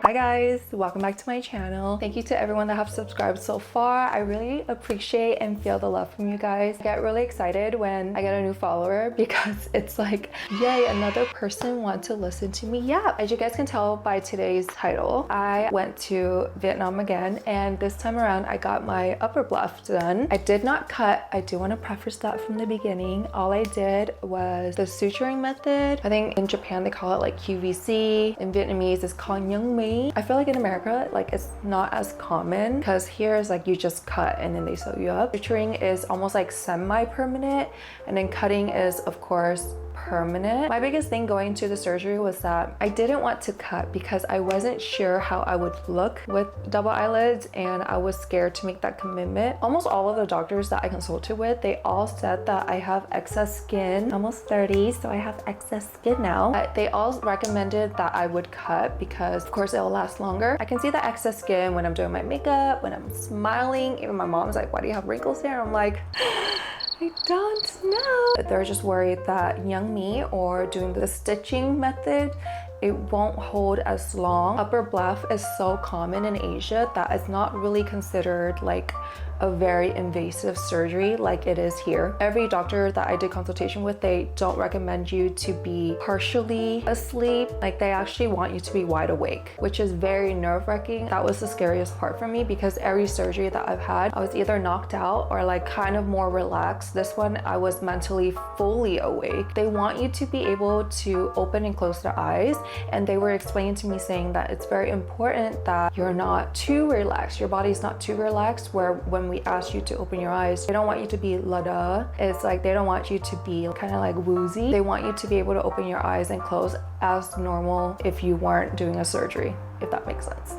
Hi guys, welcome back to my channel. Thank you to everyone that have subscribed so far. I really appreciate and feel the love from you guys. I get really excited when I get a new follower because it's like, yay, another person want to listen to me. Yeah, as you guys can tell by today's title, I went to Vietnam again, and this time around I got my upper bluff done. I did not cut. I do want to preface that from the beginning. All I did was the suturing method. I think in Japan they call it like QVC. In Vietnamese it's called Nhung Mi. I feel like in America, like it's not as common because here is like you just cut and then they sew you up. Suturing is almost like semi-permanent, and then cutting is of course permanent. My biggest thing going to the surgery was that I didn't want to cut because I wasn't sure how I would look with double eyelids, and I was scared to make that commitment. Almost all of the doctors that I consulted with, they all said that I have excess skin. I'm almost 30, so I have excess skin now. They all recommended that I would cut because of course it'll last longer. I can see the excess skin when I'm doing my makeup, when I'm smiling. Even my mom's like, why do you have wrinkles there? I'm like, I don't know. They're just worried that Nhung Mi or doing the stitching method, it won't hold as long. Upper bluff is so common in Asia that it's not really considered like a very invasive surgery like it is here. Every doctor that I did consultation with, they don't recommend you to be partially asleep. Like they actually want you to be wide awake, which is very nerve-wracking. That was the scariest part for me because every surgery that I've had, I was either knocked out or like kind of more relaxed. This one, I was mentally fully awake. They want you to be able to open and close their eyes, and they were explaining to me saying that it's very important that you're not too relaxed. Your body's not too relaxed, where when we ask you to open your eyes, they don't want you to be la-da. It's like they don't want you to be kind of like woozy. They want you to be able to open your eyes and close as normal if you weren't doing a surgery, if that makes sense.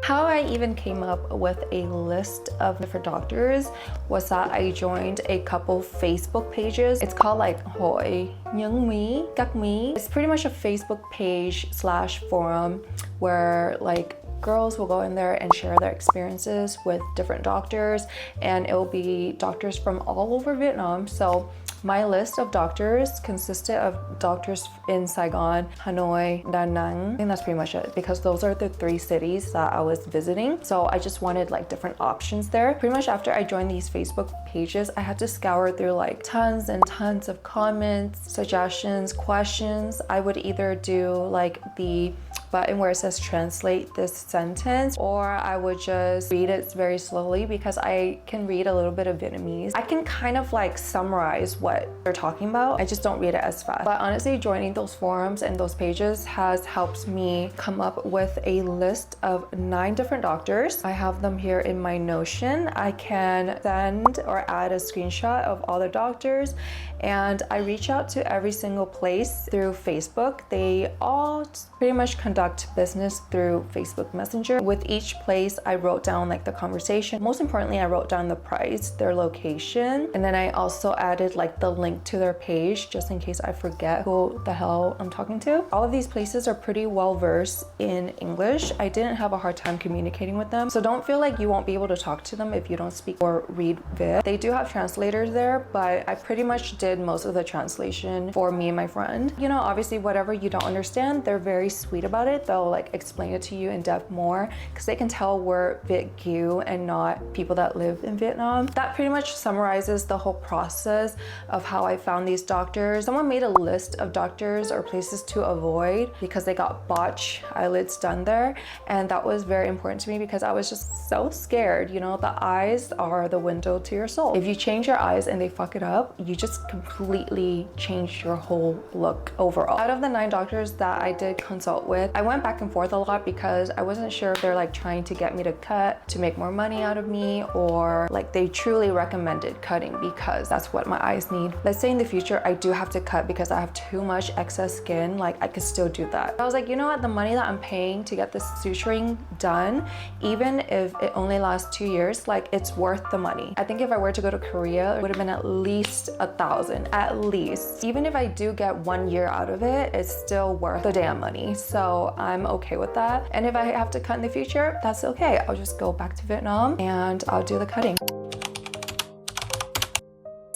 How I even came up with a list of different doctors was that I joined a couple Facebook pages. It's called like Hội Nhung Mi, Các Mi. It's pretty much a Facebook page / forum where like girls will go in there and share their experiences with different doctors, and it will be doctors from all over Vietnam. So my list of doctors consisted of doctors in Saigon, Hanoi, Da Nang. I think that's pretty much it because those are the 3 cities that I was visiting. So I just wanted like different options there. Pretty much after I joined these Facebook pages, I had to scour through like tons and tons of comments, suggestions, questions. I would either do like the button where it says translate this sentence, or I would just read it very slowly because I can read a little bit of Vietnamese. I can kind of like summarize what they're talking about. I just don't read it as fast. But honestly, joining those forums and those pages has helped me come up with a list of 9 different doctors. I have them here in my Notion. I can send or add a screenshot of all the doctors, and I reach out to every single place through Facebook. They all pretty much conduct business through Facebook Messenger. With each place, I wrote down like the conversation. Most importantly, I wrote down the price, their location, and then I also added like the link to their page just in case I forget who the hell I'm talking to. All of these places are pretty well versed in English. I didn't have a hard time communicating with them, so don't feel like you won't be able to talk to them if you don't speak or read Viet. They do have translators there, but I pretty much did most of the translation for me and my friend. You know, obviously whatever you don't understand, they're very sweet about it. They'll like explain it to you in depth more because they can tell we're Viet Kieu and not people that live in Vietnam. That pretty much summarizes the whole process of how I found these doctors. Someone made a list of doctors or places to avoid because they got botched eyelids done there, and that was very important to me because I was just so scared. You know, the eyes are the window to your soul. If you change your eyes and they fuck it up, you just completely change your whole look overall. Out of the 9 doctors that I did consult with, I went back and forth a lot because I wasn't sure if they're like trying to get me to cut to make more money out of me, or like they truly recommended cutting because that's what my eyes need. Let's say in the future I do have to cut because I have too much excess skin, like I could still do that. I was like, you know what, the money that I'm paying to get this suturing done, even if it only lasts 2 years, like it's worth the money. I think if I were to go to Korea, it would have been at least 1,000, at least. Even if I do get 1 year out of it, it's still worth the damn money. So I'm okay with that. And if I have to cut in the future, that's okay. I'll just go back to Vietnam and I'll do the cutting.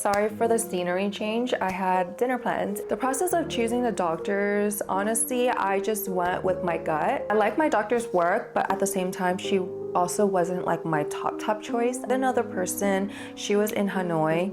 Sorry for the scenery change. I had dinner plans. The process of choosing the doctors, honestly, I just went with my gut. I like my doctor's work, but at the same time, she also wasn't like my top choice. Another person, she was in Hanoi,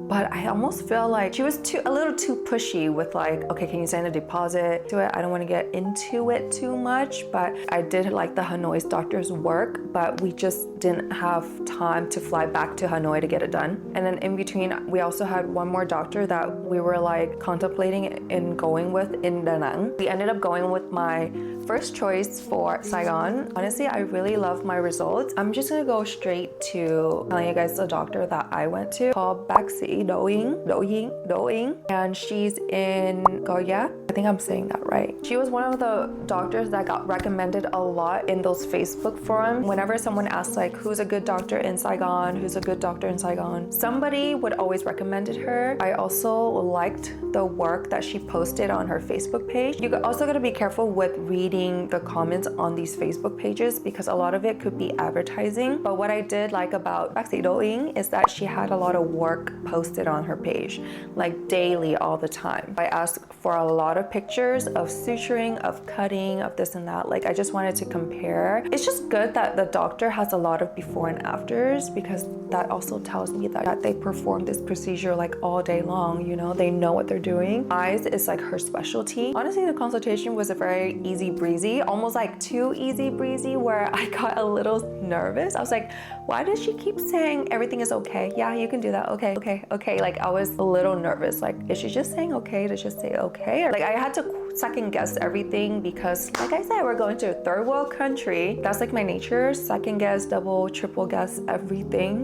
but I almost feel like she was a little too pushy with like, okay, can you send a deposit to it? I don't want to get into it too much, but I did like the Hanoi's doctor's work, but we just didn't have time to fly back to Hanoi to get it done. And then in between, we also had one more doctor that we were like contemplating in going with in Da Nang. We ended up going with my first choice for Saigon. Honestly, I really love my results. I'm just gonna go straight to telling you guys the doctor that I went to, called Bác sĩ Do Ying, and she's in Goya. I think I'm saying that right. She was one of the doctors that got recommended a lot in those Facebook forums. Whenever someone asks like, who's a good doctor in Saigon, who's a good doctor in Saigon, somebody would always recommended her. I also liked the work that she posted on her Facebook page. You also gotta be careful with reading the comments on these Facebook pages because a lot of it could be advertising. But what I did like about Bác sĩ Do Ying is that she had a lot of work posted on her page, like daily, all the time. I asked for a lot of pictures of suturing, of cutting, of this and that. Like I just wanted to compare. It's just good that the doctor has a lot of before and afters because that also tells me that they perform this procedure like all day long, you know, they know what they're doing. Eyes is like her specialty. Honestly, the consultation was a very easy breezy, almost like too easy breezy, where I got a little nervous. I was like, why does she keep saying everything is okay? Yeah, you can do that. Okay. Like I was a little nervous. Like, is she just saying okay to just say okay? Or like I had to second guess everything because like I said, we're going to a third world country. That's like my nature. Second guess, double, triple guess everything.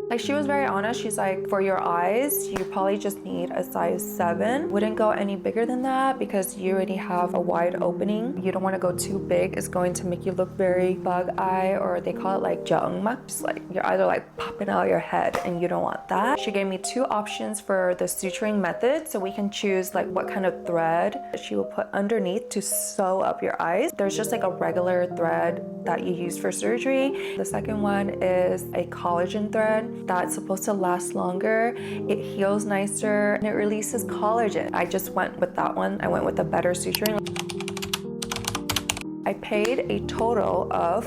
Like she was very honest. She's like, for your eyes, you probably just need a size 7. Wouldn't go any bigger than that because you already have a wide opening. You don't want to go too big. It's going to make you look very bug eye, or they call it like jeongmak. Just like your eyes are like popping out of your head and you don't want that. She gave me 2 options for the suturing method. So we can choose like what kind of thread she will put underneath to sew up your eyes. There's just like a regular thread that you use for surgery. The second one is a collagen thread that's supposed to last longer. It heals nicer and it releases collagen. I just went with that one. I went with the better suturing. I paid a total of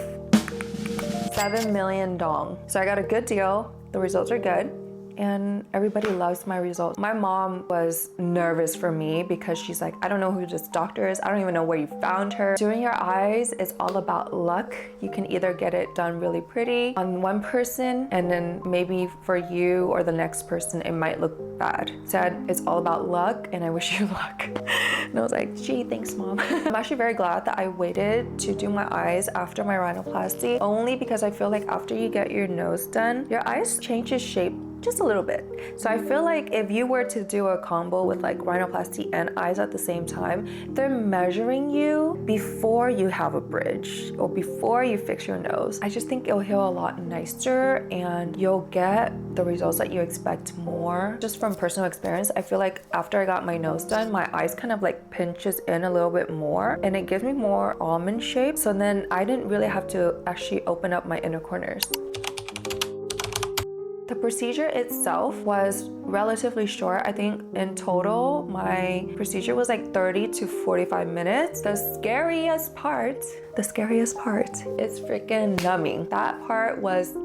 7 million dong. So I got a good deal. The results are good. And everybody loves my results. My mom was nervous for me because she's like, I don't know who this doctor is. I don't even know where you found her. Doing your eyes is all about luck. You can either get it done really pretty on one person and then maybe for you or the next person, it might look bad. Said it's all about luck and I wish you luck. And I was like, gee, thanks mom. I'm actually very glad that I waited to do my eyes after my rhinoplasty, only because I feel like after you get your nose done, your eyes changes shape just a little bit. So I feel like if you were to do a combo with like rhinoplasty and eyes at the same time, they're measuring you before you have a bridge or before you fix your nose. I just think it'll heal a lot nicer and you'll get the results that you expect more. Just from personal experience, I feel like after I got my nose done, my eyes kind of like pinches in a little bit more and it gives me more almond shape. So then I didn't really have to actually open up my inner corners. The procedure itself was relatively short. I think in total, my procedure was like 30 to 45 minutes. The scariest part is freaking numbing. That part was,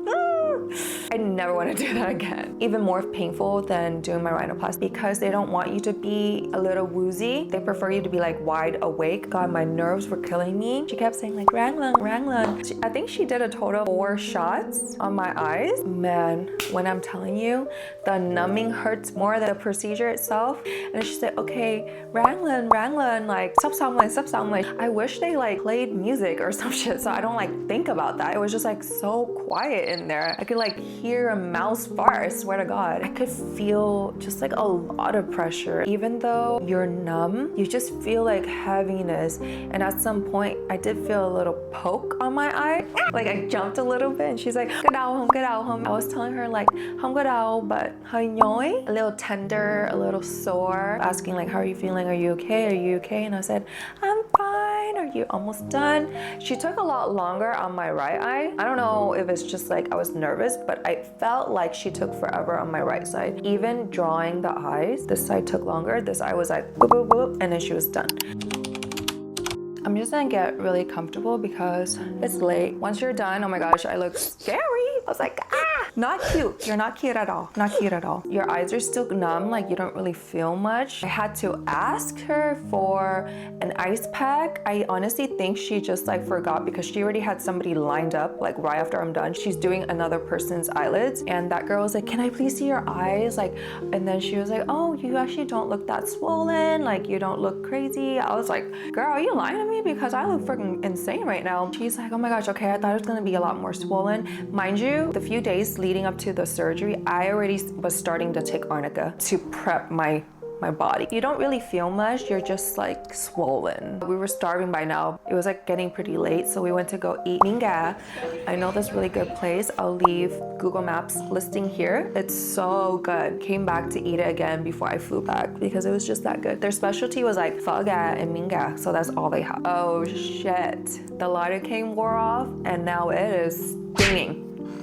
I never want to do that again. Even more painful than doing my rhinoplasty because they don't want you to be a little woozy. They prefer you to be like wide awake. God, my nerves were killing me. She kept saying like, Ranglan. I think she did a total of 4 shots on my eyes. Man, when I'm telling you, the numbing hurts more than the procedure itself. And she said, okay, Ranglan, like, stop sounding. I wish they like played music or some shit so I don't like think about that. It was just like so quiet in there. I could like hear a mouse fart, I swear to God. I could feel just like a lot of pressure. Even though you're numb, you just feel like heaviness. And at some point, I did feel a little poke on my eye. Like I jumped a little bit and she's like, get out home. I was telling her like, không có đau, but hơi nhói, a little tender, a little sore. Asking like, how are you feeling? Are you okay? And I said, I'm fine. fine? Are you almost done? She took a lot longer on my right eye. I don't know if it's just like I was nervous, but I felt like she took forever on my right side. Even drawing the eyes, this side took longer. This eye was like boop, boop, boop, and then she was done. I'm just gonna get really comfortable because it's late. Once you're done, oh my gosh, I look scary. I was like, ah, not cute. You're not cute at all. Not cute at all. Your eyes are still numb, like you don't really feel much. I had to ask her for an ice pack. I honestly think she just like forgot because she already had somebody lined up like right after I'm done. She's doing another person's eyelids, and that girl was like, can I please see your eyes? Like, and then she was like, oh, you actually don't look that swollen. Like you don't look crazy. I was like, girl, are you lying to me? Because I look freaking insane right now. She's like, oh my gosh, okay, I thought it was gonna be a lot more swollen. Mind you, the few days leading up to the surgery, I already was starting to take arnica to prep my body. You don't really feel much, you're just like swollen. We were starving by now. It was like getting pretty late, so we went to go eat minga. I know this really good place. I'll leave Google Maps listing here. It's so good. Came back to eat it again before I flew back because it was just that good. Their specialty was like phaga and minga, so that's all they have. Oh shit. The lidocaine wore off and now it is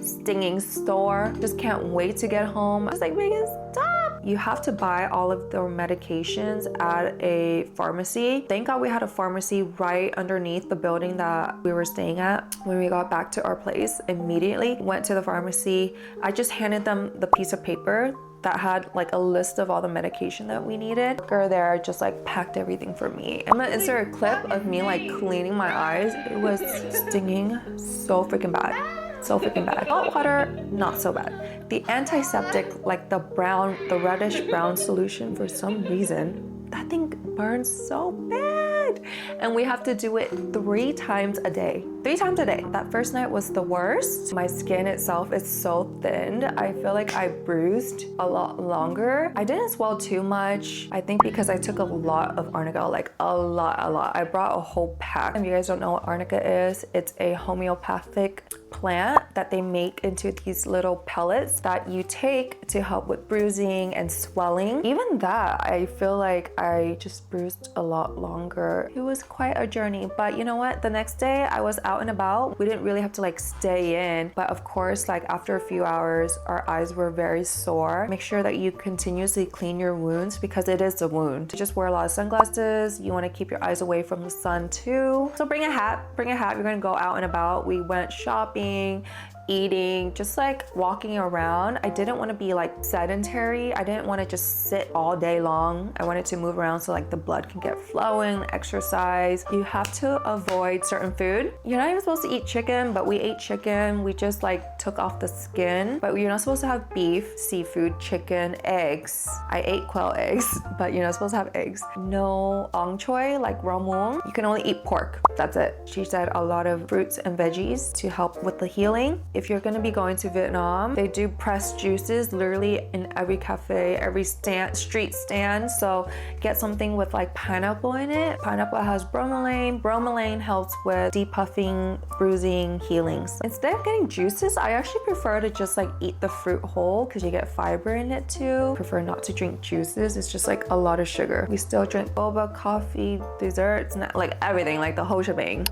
stinging store. Just can't wait to get home. I was like, Megan, stop. You have to buy all of their medications at a pharmacy. Thank God we had a pharmacy right underneath the building that we were staying at. When we got back to our place, immediately went to the pharmacy. I just handed them the piece of paper that had like a list of all the medication that we needed. Girl there just like packed everything for me. I'm gonna insert a clip of me like cleaning my eyes. It was stinging so freaking bad. So freaking bad. Hot water, not so bad. The antiseptic, like the reddish brown solution, for some reason, that thing burns so bad. And we have to do it 3 times a day. 3 times a day. That first night was the worst. My skin itself is so thinned. I feel like I bruised a lot longer. I didn't swell too much. I think because I took a lot of arnica, like a lot. I brought a whole pack. If you guys don't know what arnica is, it's a homeopathic plant that they make into these little pellets that you take to help with bruising and swelling. Even that, I feel like I just bruised a lot longer. It was quite a journey, but you know what? The next day I was out and about. We didn't really have to like stay in, but of course, like after a few hours, our eyes were very sore. Make sure that you continuously clean your wounds because it is a wound. Just wear a lot of sunglasses. You want to keep your eyes away from the sun too. So bring a hat. You're gonna go out and about. We went shopping, eating, just like walking around. I didn't want to be like sedentary. I didn't want to just sit all day long. I wanted to move around so like the blood can get flowing, exercise. You have to avoid certain food. You're not even supposed to eat chicken, but we ate chicken. We just like took off the skin, but you're not supposed to have beef, seafood, chicken, eggs. I ate quail eggs, but you're not supposed to have eggs. No ong choy, like raw moong. You can only eat pork. That's it. She said a lot of fruits and veggies to help with the healing. If you're gonna be going to Vietnam, they do pressed juices literally in every cafe, every street stand. So get something with like pineapple in it. Pineapple has bromelain. Bromelain helps with depuffing, bruising, healings. Instead of getting juices, I actually prefer to just like eat the fruit whole because you get fiber in it too. Prefer not to drink juices. It's just like a lot of sugar. We still drink boba, coffee, desserts, like everything, like the whole shebang.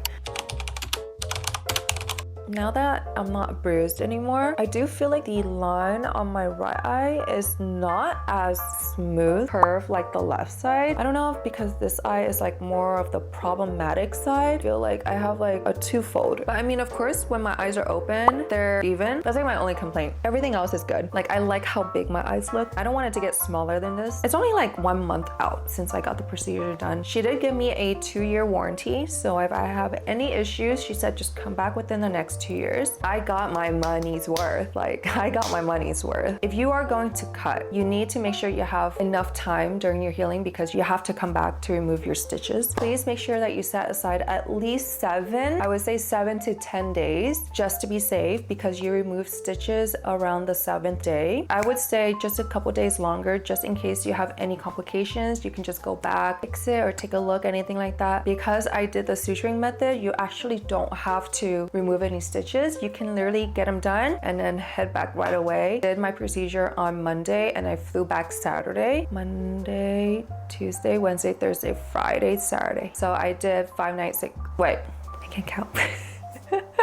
Now that I'm not bruised anymore, I do feel like the line on my right eye is not as smooth curved like the left side. I don't know if because this eye is like more of the problematic side. I feel like I have like a twofold. But I mean, of course, when my eyes are open, they're even. That's like my only complaint. Everything else is good. Like I like how big my eyes look. I don't want it to get smaller than this. It's only like 1 month out since I got the procedure done. She did give me a 2-year warranty. So if I have any issues, she said just come back within the next 2 years. I got my money's worth. Like I got my money's worth. If you are going to cut, you need to make sure you have enough time during your healing because you have to come back to remove your stitches. Please make sure that you set aside at least 7, I would say 7 to 10 days just to be safe because you remove stitches around the 7th day. I would say just a couple days longer just in case you have any complications. You can just go back, fix it or take a look, anything like that. Because I did the suturing method, you actually don't have to remove any stitches, you can literally get them done and then head back right away. Did my procedure on Monday and I flew back Saturday. Monday, Tuesday, Wednesday, Thursday, Friday, Saturday. So I did 5 nights. Wait, I can't count.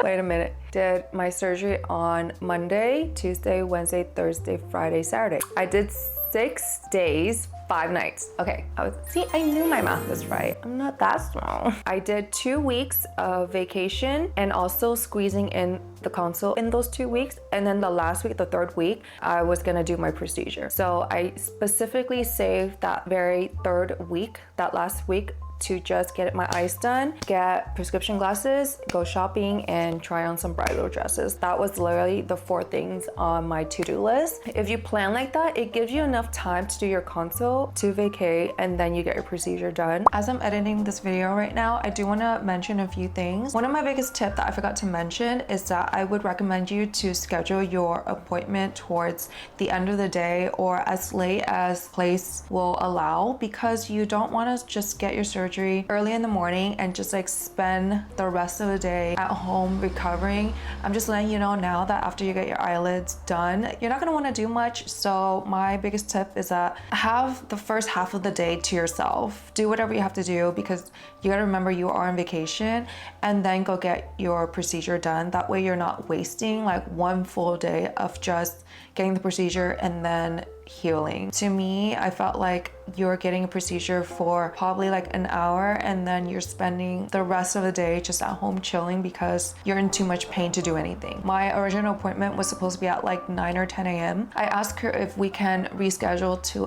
Wait a minute. Did my surgery on Monday, Tuesday, Wednesday, Thursday, Friday, Saturday. I did 6 days, 5 nights. Okay, see, I knew my math was right. I'm not that strong. I did 2 weeks of vacation and also squeezing in the consult in those 2 weeks. And then the last week, the 3rd week, I was gonna do my procedure. So I specifically saved that very 3rd week, that last week, to just get my eyes done, get prescription glasses, go shopping, and try on some bridal dresses. That was literally the 4 things on my to-do list. If you plan like that, it gives you enough time to do your consult, to vacate, and then you get your procedure done. As I'm editing this video right now, I do want to mention a few things. One of my biggest tips that I forgot to mention is that I would recommend you to schedule your appointment towards the end of the day or as late as place will allow, because you don't want to just get your surgery early in the morning and just like spend the rest of the day at home recovering. I'm just letting you know now that after you get your eyelids done, you're not going to want to do much. So my biggest tip is that have the first half of the day to yourself. Do whatever you have to do, because you got to remember you are on vacation, and then go get your procedure done. That way you're not wasting like 1 full day of just getting the procedure and then healing. To me, I felt like you're getting a procedure for probably like an hour, and then you're spending the rest of the day just at home chilling because you're in too much pain to do anything. My original appointment was supposed to be at like 9 or 10 a.m. I asked her if we can reschedule to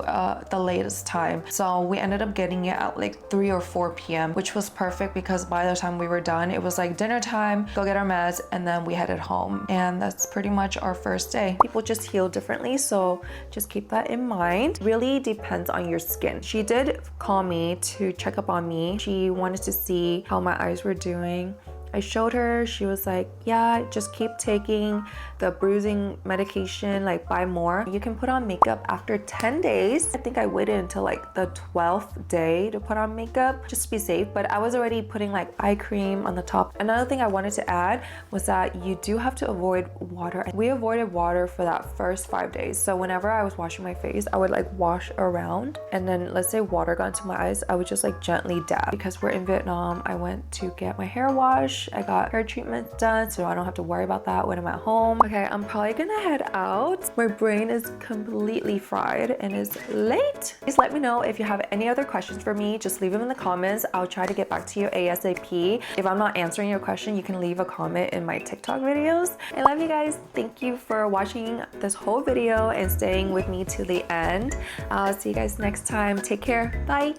the latest time. So we ended up getting it at like 3 or 4 p.m., which was perfect because by the time we were done, it was like dinner time, go get our meds, and then we headed home. And that's pretty much our first day. People just heal differently, so just keep that in mind. Really depends on your skin. She did call me to check up on me. She wanted to see how my eyes were doing. I showed her, she was like, yeah, just keep taking the bruising medication, like buy more. You can put on makeup after 10 days. I think I waited until like the 12th day to put on makeup just to be safe, but I was already putting like eye cream on the top. Another thing I wanted to add was that you do have to avoid water. We avoided water for that first 5 days. So whenever I was washing my face, I would like wash around, and then let's say water got into my eyes, I would just like gently dab. Because we're in Vietnam, I went to get my hair washed. I got hair treatments done, so I don't have to worry about that when I'm at home. Okay, I'm probably gonna head out. My brain is completely fried and is late. Please let me know if you have any other questions for me. Just leave them in the comments. I'll try to get back to you ASAP. If I'm not answering your question, you can leave a comment in my TikTok videos. I love you guys. Thank you for watching this whole video and staying with me to the end. I'll see you guys next time. Take care. Bye.